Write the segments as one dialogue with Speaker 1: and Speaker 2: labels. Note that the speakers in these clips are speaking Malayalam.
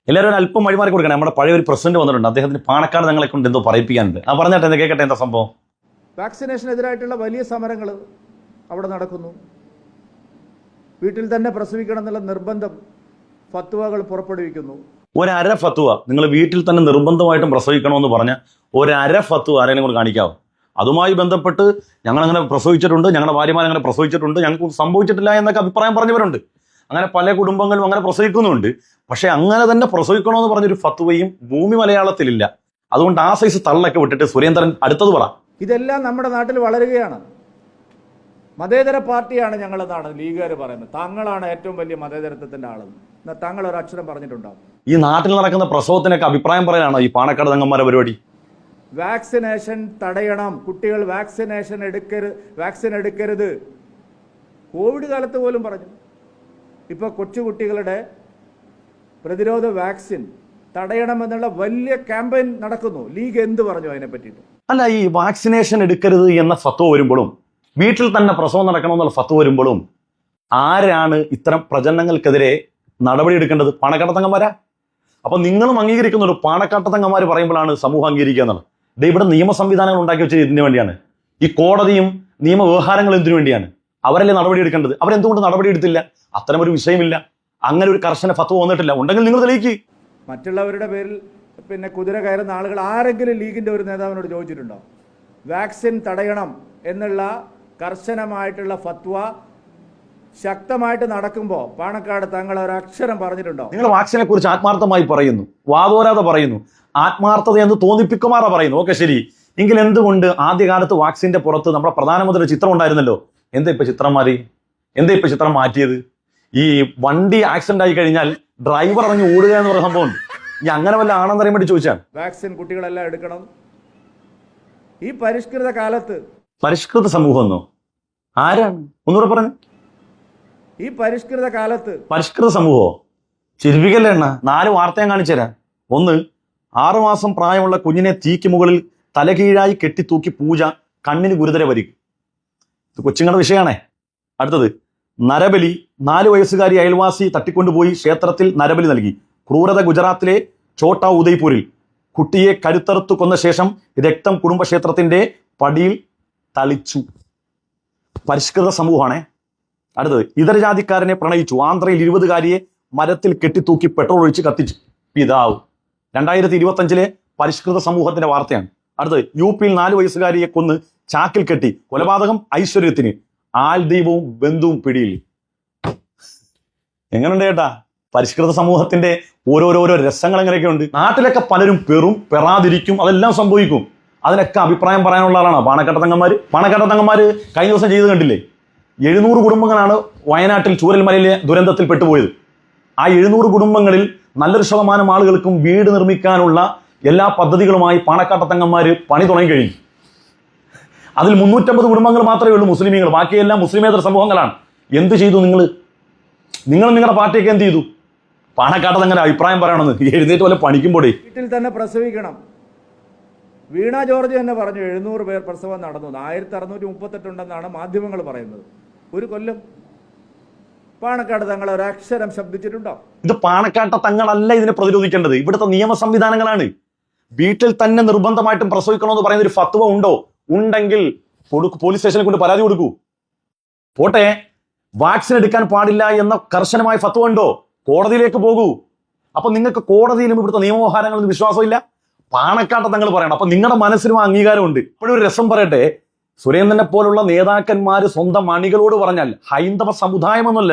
Speaker 1: എല്ലാവരും ഒരു അല്പം വഴിമാറി കൊടുക്കണം. നമ്മുടെ പഴയ ഒരു പ്രസിഡന്റ് വന്നിട്ടുണ്ട്, അദ്ദേഹത്തിന് പാണക്കാട് ഞങ്ങളെ കൊണ്ട് എന്തോ പറയിപ്പിക്കാനുണ്ട്. ആ പറഞ്ഞിട്ട് എന്താ കേൾക്കട്ടെ, എന്താ സംഭവം?
Speaker 2: വാക്സിനേഷനെതിരായിട്ടുള്ള വലിയ സമരങ്ങൾ അവിടെ നടക്കുന്നു. വീട്ടിൽ തന്നെ പ്രസവിക്കണം എന്നുള്ള നിർബന്ധം ഫത്വകൾ പുറപ്പെടുവിക്കുന്നു.
Speaker 1: ഒരര ഫത്വ നിങ്ങൾ വീട്ടിൽ തന്നെ നിർബന്ധമായിട്ടും പ്രസവിക്കണമെന്ന് പറഞ്ഞ ഒരര ഫത്വ ആരെങ്കിലും കൂടെ കാണിക്കാവും. അതുമായി ബന്ധപ്പെട്ട് ഞങ്ങളങ്ങനെ പ്രസവിച്ചിട്ടുണ്ട്, ഞങ്ങളുടെ ഭാര്യമാരങ്ങനെ പ്രസവിച്ചിട്ടുണ്ട്, ഞങ്ങൾക്ക് സംഭവിച്ചിട്ടില്ല എന്നൊക്കെ അഭിപ്രായം പറഞ്ഞവരുണ്ട്. അങ്ങനെ പല കുടുംബങ്ങളും അങ്ങനെ പ്രസവിക്കുന്നുണ്ട്. പക്ഷെ അങ്ങനെ തന്നെ പ്രസവിക്കണമെന്ന് പറഞ്ഞൊരു ഫത്വയും ഭൂമി മലയാളത്തിലില്ല. അതുകൊണ്ട് ആ സൈസ് തള്ളൊക്കെ വിട്ടിട്ട് സുരേന്ദ്രൻ അടുത്തത് പറ.
Speaker 2: ഇതെല്ലാം നമ്മുടെ നാട്ടിൽ വളരുകയാണ്. മതേതര പാർട്ടിയാണ് ഞങ്ങളെന്നാണ് ലീഗുകാർ പറയുന്നത്. താങ്കളാണ് ഏറ്റവും വലിയ മതേതരത്വത്തിന്റെ ആളെന്ന് താങ്കൾ ഒരു അക്ഷരം പറഞ്ഞിട്ടുണ്ടാവും.
Speaker 1: ഈ നാട്ടിൽ നടക്കുന്ന പ്രസവത്തിനൊക്കെ അഭിപ്രായം പറയാനാണോ ഈ പാണക്കാട് തങ്ങന്മാരുടെ പരിപാടി?
Speaker 2: വാക്സിനേഷൻ തടയണം, കുട്ടികൾ വാക്സിൻ എടുക്കരുത്. കോവിഡ് കാലത്ത് പോലും പറഞ്ഞു. ഇപ്പോൾ കൊച്ചുകുട്ടികളുടെ പ്രതിരോധ വാക്സിൻ തടയണമെന്നുള്ള വലിയ ക്യാമ്പയിൻ നടക്കുന്നു. ലീഗ് എന്ത് പറഞ്ഞു അതിനെ പറ്റിയിട്ട്?
Speaker 1: അല്ല, ഈ വാക്സിനേഷൻ എടുക്കരുത് എന്ന ഫത്വ വരുമ്പോഴും വീട്ടിൽ തന്നെ പ്രസവം നടക്കണമെന്നുള്ള ഫത്വ വരുമ്പോഴും ആരാണ് ഇത്തരം പ്രചരണങ്ങൾക്കെതിരെ നടപടി എടുക്കേണ്ടത്? പാണക്കാട്ട് തങ്ങന്മാരാ? അപ്പൊ നിങ്ങളും അംഗീകരിക്കുന്നുള്ളൂ. പാണക്കാട്ട് തങ്ങന്മാർ പറയുമ്പോഴാണ് സമൂഹം അംഗീകരിക്കുക എന്നുള്ളത്. ഇവിടെ നിയമ സംവിധാനങ്ങൾ ഉണ്ടാക്കി വെച്ചത് ഇതിനു വേണ്ടിയാണ്. ഈ കോടതിയും നിയമവ്യവഹാരങ്ങളും എന്തിനു വേണ്ടിയാണ്? അവരല്ലേ നടപടി എടുക്കേണ്ടത്. അവരെന്തുകൊണ്ട് നടപടി എടുത്തില്ല? അത്തരമൊരു വിഷയമില്ല, അങ്ങനെ ഒരു കർശന ഫത്വ വന്നിട്ടില്ല. ഉണ്ടെങ്കിൽ നിങ്ങൾ തെളിയിക്ക്.
Speaker 2: മറ്റുള്ളവരുടെ പേരിൽ കുതിര കയറുന്ന ആളുകൾ ആരെങ്കിലും ലീഗിന്റെ ഒരു നേതാവിനോട് ചോദിച്ചിട്ടുണ്ടോ? വാക്സിൻ തടയണം എന്നുള്ള കർശനമായിട്ടുള്ള ഫത്വ ശക്തമായിട്ട് നടക്കുമ്പോൾ പാണക്കാട് തങ്ങൾ ഒരു അക്ഷരം പറഞ്ഞിട്ടുണ്ടോ?
Speaker 1: നിങ്ങൾ വാക്സിനെ കുറിച്ച് ആത്മാർത്ഥമായി പറയുന്നു, വാദോരാതെ പറയുന്നു, ആത്മാർത്ഥത എന്ന് തോന്നിപ്പിക്കുമാറാ പറയുന്നു. ഓക്കെ, ശരി. എങ്കിൽ എന്തുകൊണ്ട് ആദ്യകാലത്ത് വാക്സിന്റെ പുറത്ത് നമ്മുടെ പ്രധാനമന്ത്രിയുടെ ചിത്രം ഉണ്ടായിരുന്നല്ലോ? എന്താ ഇപ്പൊ ചിത്രം മാറി? എന്താ ഇപ്പൊ ചിത്രം മാറ്റിയത്? ഈ വണ്ടി ആക്സിഡന്റ് ആയി കഴിഞ്ഞാൽ ഡ്രൈവർ ഇറങ്ങി ഓടുക എന്ന് പറയുന്ന സംഭവം ഉണ്ട്. ഈ അങ്ങനെ വല്ല ആണെന്ന് അറിയാൻ വേണ്ടി ചോദിച്ചാൽ
Speaker 2: വാക്സിൻ കുട്ടികളെല്ലാം എടുക്കണം. ഈ പരിഷ്കൃത കാലത്ത്
Speaker 1: പരിഷ്കൃത സമൂഹം എന്നോ? ആരാണ്? ഒന്നുകൂടെ പറഞ്ഞു.
Speaker 2: ഈ പരിഷ്കൃത കാലത്ത്
Speaker 1: പരിഷ്കൃത സമൂഹമോ? ചിരിപ്പിക്കല്ലേ എണ്ണ. 4 വാർത്ത ഞാൻ കാണിച്ചു തരാം. ഒന്ന്, 6 മാസം പ്രായമുള്ള കുഞ്ഞിനെ തീക്ക് മുകളിൽ തലകീഴായി കെട്ടിത്തൂക്കി പൂജ, കണ്ണിന് ഗുരുതര പരിക്ക്. ഇത് കൊച്ചുങ്ങളുടെ വിഷയമാണേ. അടുത്തത്, നരബലി. 4 വയസ്സുകാരി അയൽവാസി തട്ടിക്കൊണ്ടുപോയി ക്ഷേത്രത്തിൽ നരബലി നൽകി. ക്രൂരത ഗുജറാത്തിലെ ഛോട്ടാ ഉദയ്പൂരിൽ. കുട്ടിയെ കഴുത്തറുത്തു കൊന്ന ശേഷം രക്തം കുടുംബക്ഷേത്രത്തിന്റെ പടിയിൽ തളിച്ചു. പരിഷ്കൃത സമൂഹമാണേ. അടുത്തത്, ഇതരജാതിക്കാരനെ പ്രണയിച്ചു. ആന്ധ്രയിൽ 20കാരിയെ മരത്തിൽ കെട്ടിത്തൂക്കി പെട്രോൾ ഒഴിച്ച് കത്തിച്ചു. പിതാവ്. 2025 പരിഷ്കൃത സമൂഹത്തിന്റെ വാർത്തയാണ്. അടുത്തത്, UP-യിൽ 4 വയസ്സുകാരിയെ കൊന്ന് ചാക്കിൽ കെട്ടി. കൊലപാതകം ഐശ്വര്യത്തിന്. ആൾ ദൈവവും ബന്ധുവും പിടിയിൽ. എങ്ങനെയുണ്ട് ചേട്ടാ? പരിഷ്കൃത സമൂഹത്തിന്റെ ഓരോരോ രസങ്ങൾ എങ്ങനെയൊക്കെ ഉണ്ട്. നാട്ടിലൊക്കെ പലരും പെറാതിരിക്കും, അതെല്ലാം സംഭവിക്കും. അതിനൊക്കെ അഭിപ്രായം പറയാനുള്ള ആളാണ് പാണക്കാട്ട് തങ്ങന്മാര്. പാണക്കാട്ട് തങ്ങന്മാര് കഴിഞ്ഞ ദിവസം ചെയ്ത് കണ്ടില്ലേ? 700 കുടുംബങ്ങളാണ് വയനാട്ടിൽ ചൂരൽമലയിലെ ദുരന്തത്തിൽ പെട്ടുപോയത്. ആ 700 കുടുംബങ്ങളിൽ നല്ലൊരു ശതമാനം ആളുകൾക്കും വീട് നിർമ്മിക്കാനുള്ള എല്ലാ പദ്ധതികളുമായി പാണക്കാട്ട് തങ്ങന്മാര് പണി തുടങ്ങി കഴിഞ്ഞു. അതിൽ 350 കുടുംബങ്ങൾ മാത്രമേ ഉള്ളൂ മുസ്ലിമീങ്ങൾ, ബാക്കിയെല്ലാം മുസ്ലിമേതര സമൂഹങ്ങളാണ്. എന്ത് ചെയ്തു നിങ്ങൾ നിങ്ങളുടെ പാർട്ടിയൊക്കെ എന്ത് ചെയ്തു? പാണക്കാട്ട് തങ്ങളുടെ അഭിപ്രായം പറയണമെന്ന് എഴുന്നേറ്റ് പോലെ പണിക്കുമ്പോഴേ
Speaker 2: വീട്ടിൽ തന്നെ പ്രസവിക്കണം. വീണ ജോർജ് തന്നെ പറഞ്ഞു 700 പേർ പ്രസവം നടന്നു. 1638 ഉണ്ടെന്നാണ് മാധ്യമങ്ങൾ പറയുന്നത്. ഒരു കൊല്ലം. പാണക്കാട് തങ്ങൾ ഒരു അക്ഷരം ശബ്ദിച്ചിട്ടുണ്ടോ?
Speaker 1: ഇത് പാണക്കാട്ട തങ്ങളല്ല ഇതിനെ പ്രതിരോധിക്കേണ്ടത്, ഇവിടുത്തെ നിയമ സംവിധാനങ്ങളാണ്. വീട്ടിൽ തന്നെ നിർബന്ധമായിട്ടും പ്രസവിക്കണമെന്ന് പറയുന്ന ഒരു ഫത്വ ഉണ്ടോ? ഉണ്ടെങ്കിൽ പോലീസ് സ്റ്റേഷനിൽ കൊണ്ട് പരാതി കൊടുക്കൂ. പോട്ടെ, വാക്സിൻ എടുക്കാൻ പാടില്ല എന്ന കർശനമായ ഫത്വ ഉണ്ടോ? കോടതിയിലേക്ക് പോകൂ. അപ്പൊ നിങ്ങൾക്ക് കോടതിയിലും ഇവിടുത്തെ നിയമവ്യവഹാരങ്ങളൊന്നും വിശ്വാസമില്ല. പാണക്കാട്ട തങ്ങൾ പറയണം. അപ്പൊ നിങ്ങളുടെ മനസ്സിനും അംഗീകാരമുണ്ട്. ഇപ്പോഴും ഒരു രസം പറയട്ടെ, സുരേന്ദ്രനെ പോലുള്ള നേതാക്കന്മാര് സ്വന്തം അണികളോട് പറഞ്ഞാൽ ഹൈന്ദവ സമുദായം എന്നല്ല,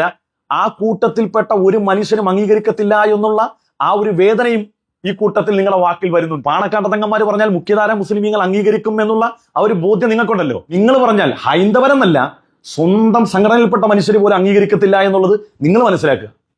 Speaker 1: ആ കൂട്ടത്തിൽപ്പെട്ട ഒരു മനുഷ്യനും അംഗീകരിക്കത്തില്ല എന്നുള്ള ആ ഒരു വേദനയും ഈ കൂട്ടത്തിൽ നിങ്ങളുടെ വാക്കിൽ വരുന്നു. പാണക്കാട്ട് തങ്ങന്മാര് പറഞ്ഞാൽ മുഖ്യധാര മുസ്ലിമീങ്ങൾ അംഗീകരിക്കും എന്നുള്ള ആ ഒരു ബോധ്യം നിങ്ങൾക്കുണ്ടല്ലോ. നിങ്ങൾ പറഞ്ഞാൽ ഹൈന്ദവരെന്നല്ല, സ്വന്തം സംഘടനയിൽപ്പെട്ട മനുഷ്യർ പോലും അംഗീകരിക്കത്തില്ല എന്നുള്ളത് നിങ്ങൾ മനസ്സിലാക്കുക.